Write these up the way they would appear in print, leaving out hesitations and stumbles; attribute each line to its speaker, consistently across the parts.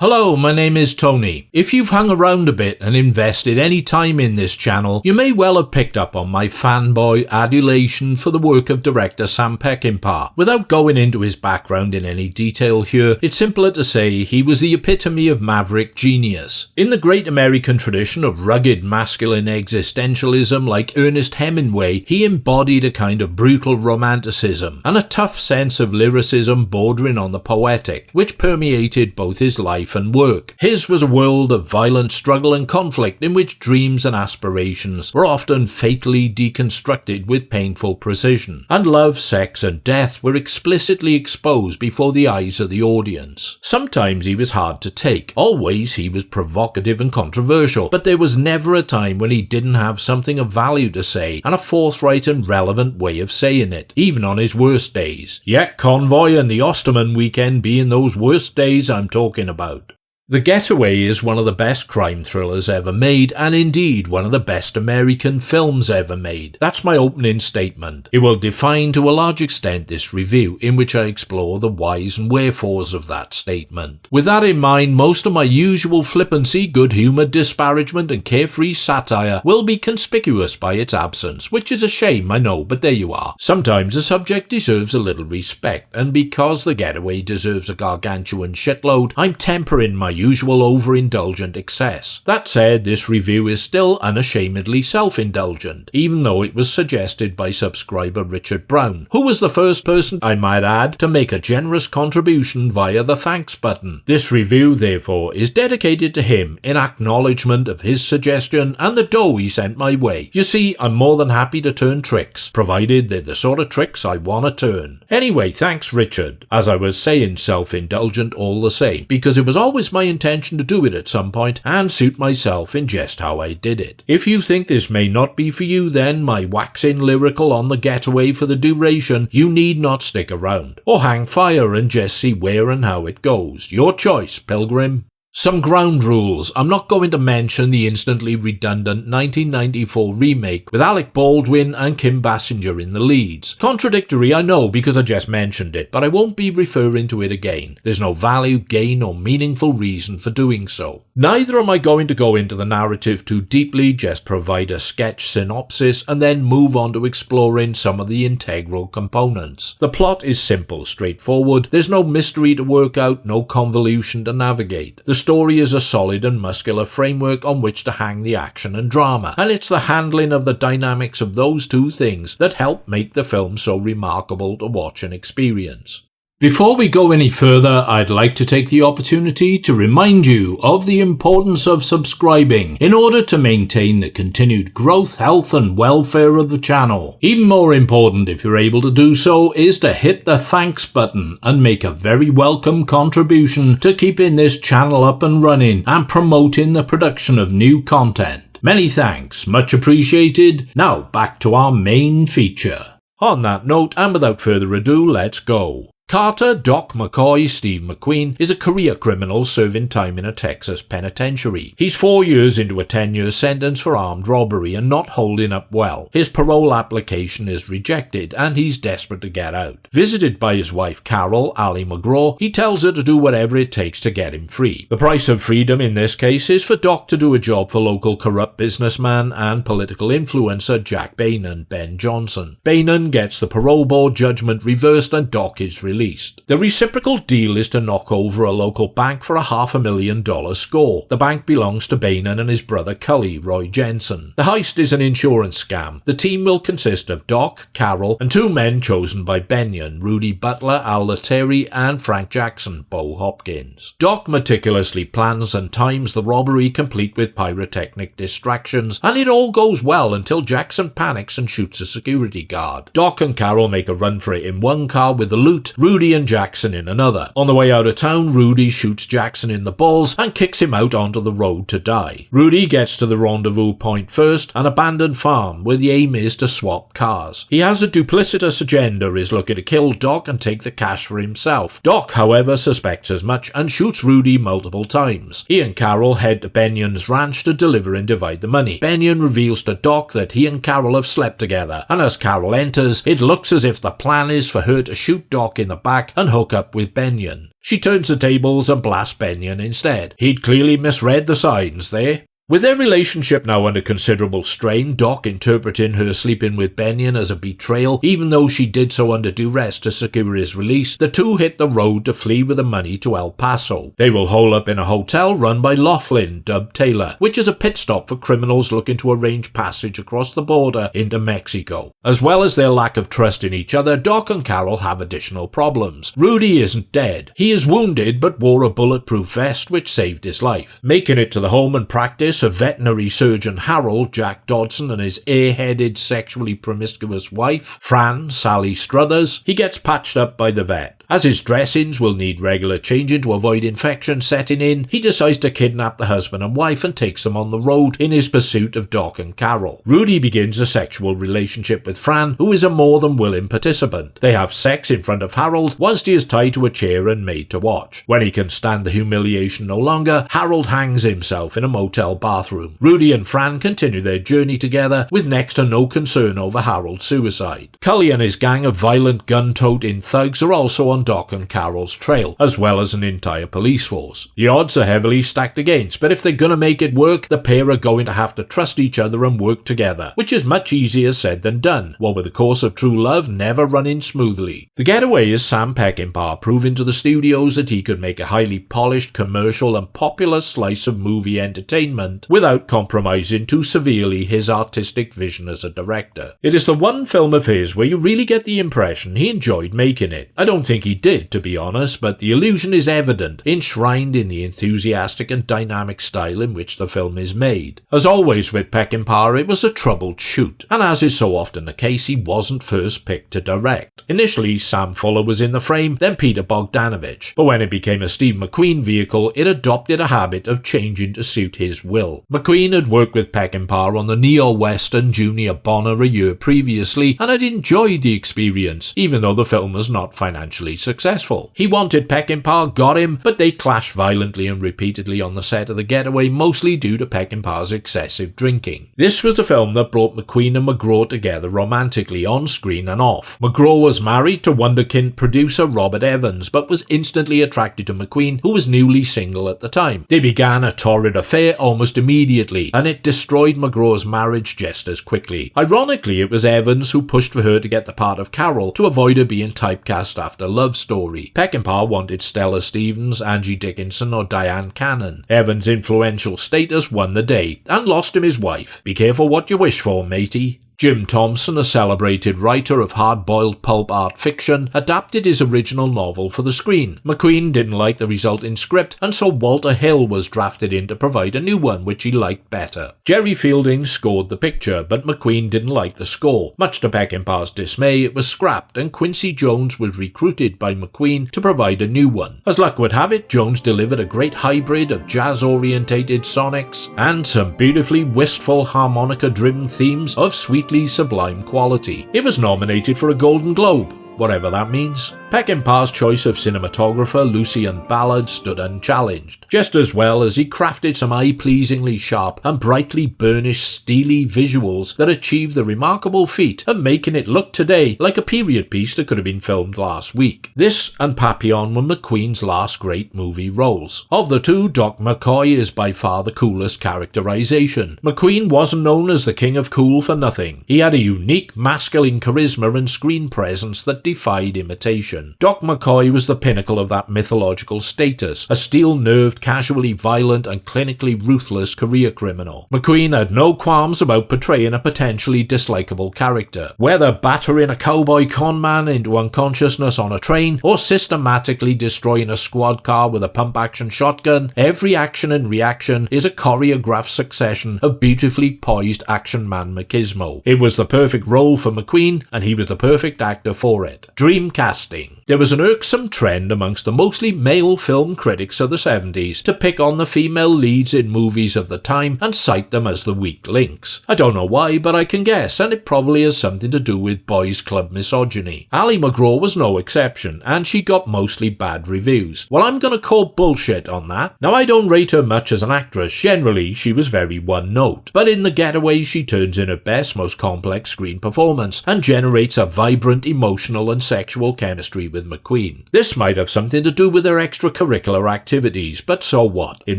Speaker 1: Hello, my name is Tony. If you've hung around a bit and invested any time in this channel, you may well have picked up on my fanboy adulation for the work of director Sam Peckinpah. Without going into his background in any detail here, it's simpler to say he was the epitome of maverick genius. In the great American tradition of rugged masculine existentialism like Ernest Hemingway, he embodied a kind of brutal romanticism and a tough sense of lyricism bordering on the poetic, which permeated both his life and work. His was a world of violent struggle and conflict in which dreams and aspirations were often fatally deconstructed with painful precision, and love, sex and death were explicitly exposed before the eyes of the audience. Sometimes he was hard to take, always he was provocative and controversial, but there was never a time when he didn't have something of value to say and a forthright and relevant way of saying it, even on his worst days. Yet Convoy and the Osterman weekend being those worst days I'm talking about. The Getaway is one of the best crime thrillers ever made, and indeed one of the best American films ever made. That's my opening statement. It will define to a large extent this review, in which I explore the whys and wherefores of that statement. With that in mind, most of my usual flippancy, good humour, disparagement and carefree satire will be conspicuous by its absence, which is a shame, I know, but there you are. Sometimes a subject deserves a little respect, and because The Getaway deserves a gargantuan shitload, I'm tempering my usual overindulgent excess. That said, this review is still unashamedly self-indulgent, even though it was suggested by subscriber Richard Brown, who was the first person, I might add, to make a generous contribution via the thanks button. This review, therefore, is dedicated to him in acknowledgement of his suggestion and the dough he sent my way. You see, I'm more than happy to turn tricks, provided they're the sort of tricks I want to turn. Anyway, thanks Richard. As I was saying, self-indulgent all the same, because it was always my intention to do it at some point and suit myself in just how I did it. If you think this may not be for you, then my waxing lyrical on The Getaway for the duration, you need not stick around, or hang fire and just see where and how it goes. Your choice, pilgrim. Some ground rules. I'm not going to mention the instantly redundant 1994 remake with Alec Baldwin and Kim Basinger in the leads. Contradictory, I know, because I just mentioned it, but I won't be referring to it again. There's no value, gain or meaningful reason for doing so. Neither am I going to go into the narrative too deeply, just provide a sketch synopsis and then move on to exploring some of the integral components. The plot is simple, straightforward, there's no mystery to work out, no convolution to navigate. The story is a solid and muscular framework on which to hang the action and drama, and it's the handling of the dynamics of those two things that help make the film so remarkable to watch and experience. Before we go any further, I'd like to take the opportunity to remind you of the importance of subscribing in order to maintain the continued growth, health and welfare of the channel. Even more important, if you're able to do so, is to hit the thanks button and make a very welcome contribution to keeping this channel up and running and promoting the production of new content. Many thanks, much appreciated. Now back to our main feature. On that note, and without further ado, let's go. Carter Doc McCoy Steve McQueen is a career criminal serving time in a Texas penitentiary. He's 4 years into a 10-year sentence for armed robbery and not holding up well. His parole application is rejected and he's desperate to get out. Visited by his wife Carol, Allie McGraw, he tells her to do whatever it takes to get him free. The price of freedom in this case is for Doc to do a job for local corrupt businessman and political influencer Jack Bainon, Ben Johnson. Bainon gets the parole board judgment reversed and Doc is released. The reciprocal deal is to knock over a local bank for a $500,000 score. The bank belongs to Bainon and his brother Cully, Roy Jensen. The heist is an insurance scam. The team will consist of Doc, Carol, and two men chosen by Benyon, Rudy Butler, Al Lettieri, and Frank Jackson, Bo Hopkins. Doc meticulously plans and times the robbery, complete with pyrotechnic distractions, and it all goes well until Jackson panics and shoots a security guard. Doc and Carol make a run for it in one car with the loot, Rudy and Jackson in another. On the way out of town, Rudy shoots Jackson in the balls and kicks him out onto the road to die. Rudy gets to the rendezvous point first, an abandoned farm where the aim is to swap cars. He has a duplicitous agenda, is looking to kill Doc and take the cash for himself. Doc, however, suspects as much and shoots Rudy multiple times. He and Carol head to Benyon's ranch to deliver and divide the money. Benyon reveals to Doc that he and Carol have slept together, and as Carol enters, it looks as if the plan is for her to shoot Doc in the back and hook up with Benyon. She turns the tables and blasts Benyon instead. He'd clearly misread the signs there. With their relationship now under considerable strain, Doc interpreting her sleeping with Benyon as a betrayal, even though she did so under duress to secure his release, the two hit the road to flee with the money to El Paso. They will hole up in a hotel run by Laughlin, dubbed Taylor, which is a pit stop for criminals looking to arrange passage across the border into Mexico. As well as their lack of trust in each other, Doc and Carol have additional problems. Rudy isn't dead. He is wounded but wore a bulletproof vest which saved his life. Making it to the home and practice of veterinary surgeon Harold, Jack Dodson, and his airheaded, sexually promiscuous wife, Fran, Sally Struthers, he gets patched up by the vet. As his dressings will need regular changing to avoid infection setting in, he decides to kidnap the husband and wife and takes them on the road in his pursuit of Doc and Carol. Rudy begins a sexual relationship with Fran, who is a more than willing participant. They have sex in front of Harold whilst he is tied to a chair and made to watch. When he can stand the humiliation no longer, Harold hangs himself in a motel bathroom. Rudy and Fran continue their journey together with next to no concern over Harold's suicide. Cully and his gang of violent gun-toting thugs are also on Doc and Carol's trail, as well as an entire police force. The odds are heavily stacked against, but if they're gonna make it work, the pair are going to have to trust each other and work together, which is much easier said than done, while with the course of true love never running smoothly. The Getaway is Sam Peckinpah proving to the studios that he could make a highly polished, commercial and popular slice of movie entertainment without compromising too severely his artistic vision as a director. It is the one film of his where you really get the impression he enjoyed making it. I don't think he did, to be honest, but the illusion is evident, enshrined in the enthusiastic and dynamic style in which the film is made. As always with Peckinpah, it was a troubled shoot, and as is so often the case, he wasn't first picked to direct. Initially, Sam Fuller was in the frame, then Peter Bogdanovich, but when it became a Steve McQueen vehicle, it adopted a habit of changing to suit his will. McQueen had worked with Peckinpah on the neo-western Junior Bonner a year previously, and had enjoyed the experience, even though the film was not financially successful. He wanted Peckinpah, got him, but they clashed violently and repeatedly on the set of The Getaway, mostly due to Peckinpah's excessive drinking. This was the film that brought McQueen and McGraw together romantically, on screen and off. McGraw was married to wunderkind producer Robert Evans, but was instantly attracted to McQueen, who was newly single at the time. They began a torrid affair almost immediately, and it destroyed McGraw's marriage just as quickly. Ironically, it was Evans who pushed for her to get the part of Carol to avoid her being typecast after Love Story. Peckinpah wanted Stella Stevens, Angie Dickinson or Diane Cannon. Evans' influential status won the day, and lost him his wife. Be careful what you wish for, matey. Jim Thompson, a celebrated writer of hard-boiled pulp art fiction, adapted his original novel for the screen. McQueen didn't like the resulting script, and so Walter Hill was drafted in to provide a new one which he liked better. Jerry Fielding scored the picture, but McQueen didn't like the score. Much to Peckinpah's dismay, it was scrapped, and Quincy Jones was recruited by McQueen to provide a new one. As luck would have it, Jones delivered a great hybrid of jazz-orientated sonics and some beautifully wistful harmonica-driven themes of sweetly sublime quality. It was nominated for a Golden Globe, whatever that means. Peckinpah's choice of cinematographer Lucien Ballard stood unchallenged, just as well as he crafted some eye-pleasingly sharp and brightly burnished steely visuals that achieved the remarkable feat of making it look today like a period piece that could have been filmed last week. This and Papillon were McQueen's last great movie roles. Of the two, Doc McCoy is by far the coolest characterization. McQueen wasn't known as the king of cool for nothing. He had a unique masculine charisma and screen presence that defied imitation. Doc McCoy was the pinnacle of that mythological status, a steel-nerved, casually violent and clinically ruthless career criminal. McQueen had no qualms about portraying a potentially dislikable character. Whether battering a cowboy conman into unconsciousness on a train, or systematically destroying a squad car with a pump-action shotgun, every action and reaction is a choreographed succession of beautifully poised action man machismo. It was the perfect role for McQueen, and he was the perfect actor for it. Dream casting. There was an irksome trend amongst the mostly male film critics of the 70s to pick on the female leads in movies of the time and cite them as the weak links. I don't know why, but I can guess, and it probably has something to do with boys' club misogyny. Ali McGraw was no exception, and she got mostly bad reviews. Well, I'm gonna call bullshit on that. Now, I don't rate her much as an actress. Generally, she was very one-note. But in The Getaway, she turns in her best, most complex screen performance and generates a vibrant, emotional emotional and sexual chemistry with McQueen. This might have something to do with their extracurricular activities, but so what? It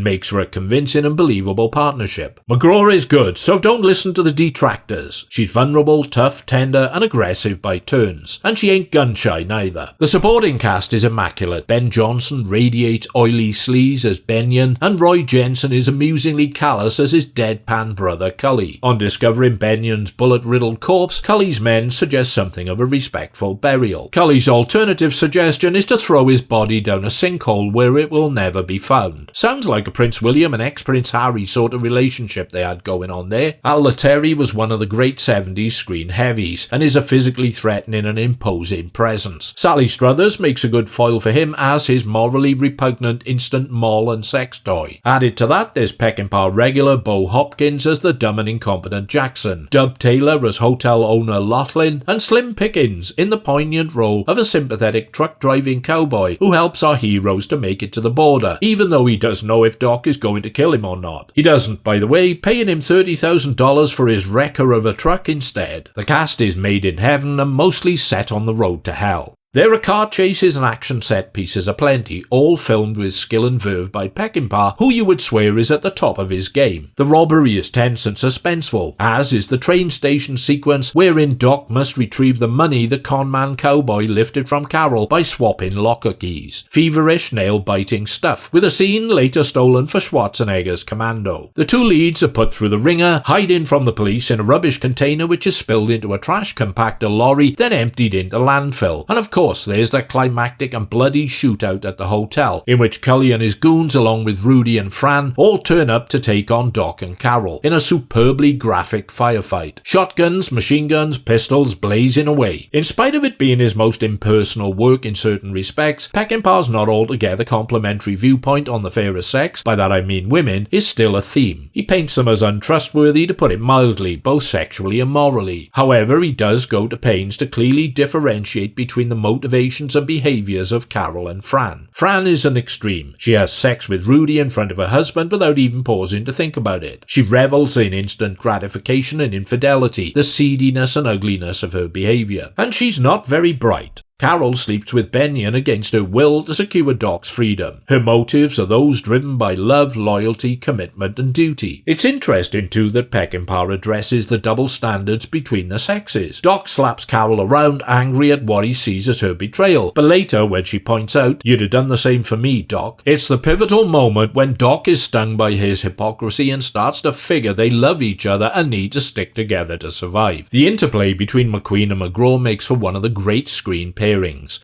Speaker 1: makes for a convincing and believable partnership. McGraw is good, so don't listen to the detractors. She's vulnerable, tough, tender, and aggressive by turns, and she ain't gun-shy neither. The supporting cast is immaculate. Ben Johnson radiates oily sleaze as Benyon, and Roy Jensen is amusingly callous as his deadpan brother Cully. On discovering Benyon's bullet-riddled corpse, Cully's men suggest something of a respectful burial. Cully's alternative suggestion is to throw his body down a sinkhole where it will never be found. Sounds like a Prince William and ex-Prince Harry sort of relationship they had going on there. Al Lettieri was one of the great 70s screen heavies, and is a physically threatening and imposing presence. Sally Struthers makes a good foil for him as his morally repugnant instant mall and sex toy. Added to that, there's Peckinpah regular Bo Hopkins as the dumb and incompetent Jackson, Dub Taylor as hotel owner Lothlin, and Slim Pickens in the poignant role of a sympathetic truck-driving cowboy who helps our heroes to make it to the border, even though he doesn't know if Doc is going to kill him or not. He doesn't, by the way, paying him $30,000 for his wrecker of a truck instead. The cast is made in heaven and mostly set on the road to hell. There are car chases and action set pieces aplenty, all filmed with skill and verve by Peckinpah, who you would swear is at the top of his game. The robbery is tense and suspenseful, as is the train station sequence wherein Doc must retrieve the money the conman cowboy lifted from Carol by swapping locker keys. Feverish, nail-biting stuff, with a scene later stolen for Schwarzenegger's Commando. The two leads are put through the ringer, hiding from the police in a rubbish container which is spilled into a trash compactor lorry, then emptied into landfill, and of course there's that climactic and bloody shootout at the hotel, in which Cully and his goons along with Rudy and Fran all turn up to take on Doc and Carol, in a superbly graphic firefight. Shotguns, machine guns, pistols blazing away. In spite of it being his most impersonal work in certain respects, Peckinpah's not altogether complimentary viewpoint on the fairer sex, by that I mean women, is still a theme. He paints them as untrustworthy, to put it mildly, both sexually and morally. However, he does go to pains to clearly differentiate between the motivations and behaviours of Carol and Fran. Fran is an extreme. She has sex with Rudy in front of her husband without even pausing to think about it. She revels in instant gratification and infidelity, the seediness and ugliness of her behaviour. And she's not very bright. Carol sleeps with Benyon against her will to secure Doc's freedom. Her motives are those driven by love, loyalty, commitment and duty. It's interesting too that Peckinpah addresses the double standards between the sexes. Doc slaps Carol around, angry at what he sees as her betrayal, but later when she points out, "You'd have done the same for me, Doc," it's the pivotal moment when Doc is stung by his hypocrisy and starts to figure they love each other and need to stick together to survive. The interplay between McQueen and McGraw makes for one of the great screen pairings.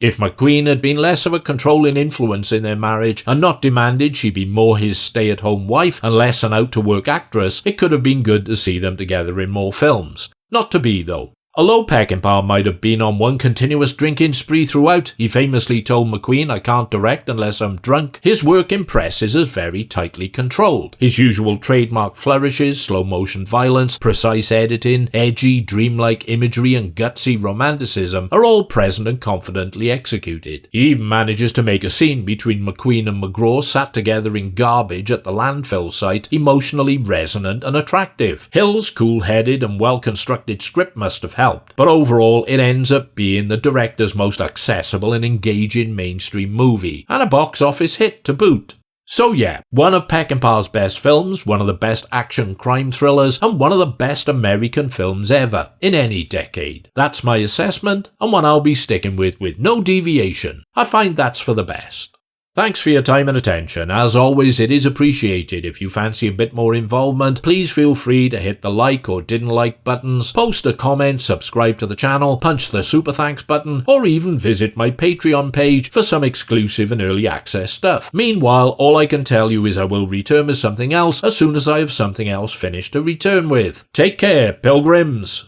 Speaker 1: If McQueen had been less of a controlling influence in their marriage and not demanded she be more his stay-at-home wife and less an out-to-work actress, it could have been good to see them together in more films. Not to be, though. Although Peckinpah might have been on one continuous drinking spree throughout, he famously told McQueen, "I can't direct unless I'm drunk," his work impresses as very tightly controlled. His usual trademark flourishes, slow-motion violence, precise editing, edgy, dreamlike imagery and gutsy romanticism are all present and confidently executed. He even manages to make a scene between McQueen and McGraw sat together in garbage at the landfill site emotionally resonant and attractive. Hill's cool-headed and well-constructed script must have helped, but overall it ends up being the director's most accessible and engaging mainstream movie, and a box office hit to boot. So yeah, one of Peckinpah's best films, one of the best action crime thrillers, and one of the best American films ever, in any decade. That's my assessment, and one I'll be sticking with no deviation. I find that's for the best. Thanks for your time and attention. As always, it is appreciated. If you fancy a bit more involvement, please feel free to hit the like or didn't like buttons, post a comment, subscribe to the channel, punch the super thanks button, or even visit my Patreon page for some exclusive and early access stuff. Meanwhile, all I can tell you is I will return with something else as soon as I have something else finished to return with. Take care, pilgrims!